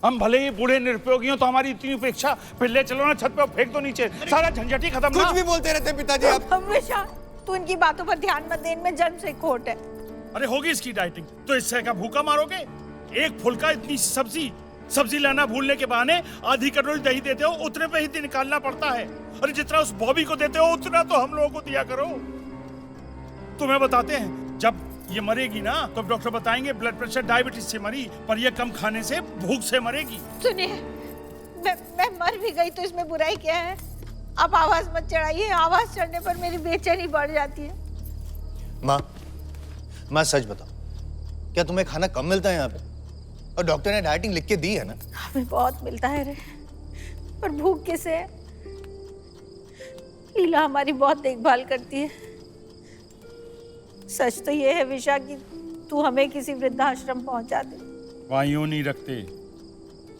हम भले ही बूढ़े निरुपयोगी हो तो हमारी इतनी उपेक्षा, फिर ले चलो ना छत पे और फेंक दो नीचे, सारा झंझट ही खत्म ना। कुछ भी बोलते रहते पिताजी आप। हमेशा तू इनकी बातों पर ध्यान मत दे, इनमें जन्म से खोट है। अरे होगी इसकी डाइटिंग तो इससे क्या भूखा मारोगे? एक फुल्का इतनी सब्जी लाना भूलने के बहाने आधी कटोरी दही देते हो, उतने पे ही निकालना पड़ता है। अरे जितना उस बॉबी को देते हो उतना तो हम लोगों को दिया करो। तुम्हें बताते हैं जब ये मरेगी ना तो डॉक्टर बताएंगे ब्लड प्रेशर डायबिटीज से मरी, पर ये कम खाने से भूख से मरेगी। सुनिए, मैं मर भी गई तो इसमें बुराई क्या है? आप आवाज मत चढ़ाइए, आवाज चढ़ने पर मेरी बेचैनी बढ़ जाती है। माँ सच बताओ, क्या तुम्हें खाना कम मिलता है यहाँ पे? और डॉक्टर ने डाइटिंग लिख के दी है ना? हमें बहुत मिलता है रे, पर भूख किसे है? लीला हमारी बहुत देखभाल करती है। सच तो ये है विशा कि तू हमें किसी वृद्धाश्रम पहुंचा दे। वहाँ यूं नहीं रखते,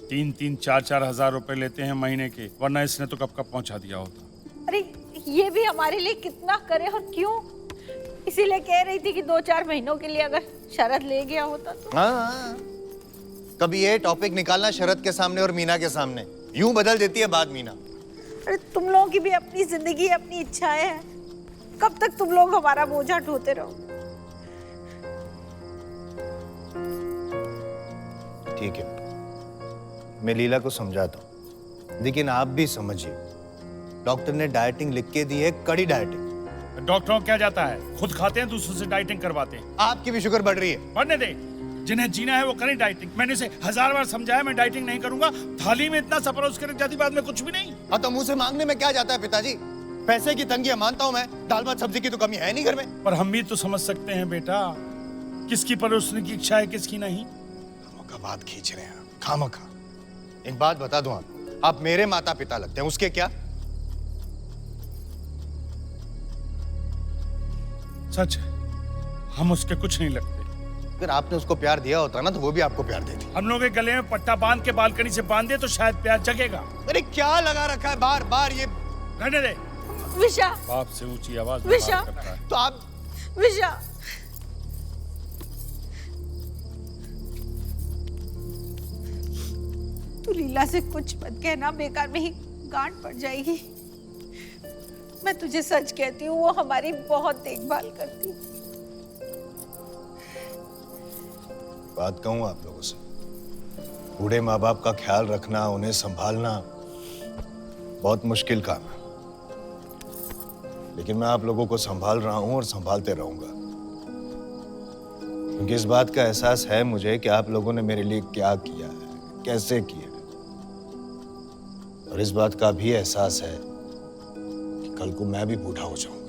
3-3, 4-4 हजार रुपए लेते हैं महीने के, वरना इसने तो कब कब पहुंचा दिया होता। अरे ये भी हमारे लिए कितना करे और क्यों? इसीलिए कह रही थी कि 2-4 महीनों के लिए अगर शरद ले गया होता तो। हाँ, कभी ये टॉपिक निकालना शरद के सामने और मीना के सामने, यूं बदल देती है बात मीना। अरे तुम लोगों की भी अपनी जिंदगी, अपनी इच्छाएं हैं, कब तक तुम लोग हमारा बोझा ढोते रहो? ठीक है, मैं लीला को समझाता हूँ, लेकिन आप भी समझिए, डॉक्टर ने डाइटिंग लिख के दी है, कड़ी डाइटिंग। डॉक्टरों को क्या जाता है, खुद खाते हैं, दूसरों से डाइटिंग करवाते हैं। आपकी भी शुगर बढ़ रही है। बढ़ने दे, जिन्हें जीना है वो करें डाइटिंग। मैंने इसे 1000 बार समझाया मैं डाइटिंग नहीं करूंगा। थाली में इतना सफर उसके रख जाती, बाद में कुछ भी नहीं। हाँ तो मुंह से मांगने में क्या जाता है पिताजी? पैसे की तंगी है मानता हूँ मैं, दाल भात सब्जी की तो कमी है नहीं घर में। पर हम भी तो समझ सकते हैं बेटा, किसकी परोसने की इच्छा है किसकी नहीं। खामोखा बात खींच रहे हैं, खामोखा। एक बात बता दूं आप मेरे माता पिता लगते हैं, उसके क्या? सच है, हम उसके कुछ नहीं लगते। अगर आपने उसको प्यार दिया होता ना तो वो भी आपको प्यार देती। हम लोग के गले में पट्टा बांध के बालकनी से बांध दे तो शायद प्यार जगेगा। अरे क्या लगा रखा है बार बार ये? रहने दे। विशा, बाप से ऊंची आवाज में विशा, बात करता है। तो आप विशा, तू लीला से कुछ मत कहना, बेकार में ही गांठ पड़ जाएगी। मैं तुझे सच कहती हूँ, वो हमारी बहुत देखभाल करती है। बात कहूं आप लोगों से, बूढ़े माँ बाप का ख्याल रखना, उन्हें संभालना बहुत मुश्किल काम है, लेकिन मैं आप लोगों को संभाल रहा हूं और संभालते रहूंगा, क्योंकि इस बात का एहसास है मुझे कि आप लोगों ने मेरे लिए क्या किया है, कैसे किया है, और इस बात का भी एहसास है कि कल को मैं भी बूढ़ा हो जाऊं।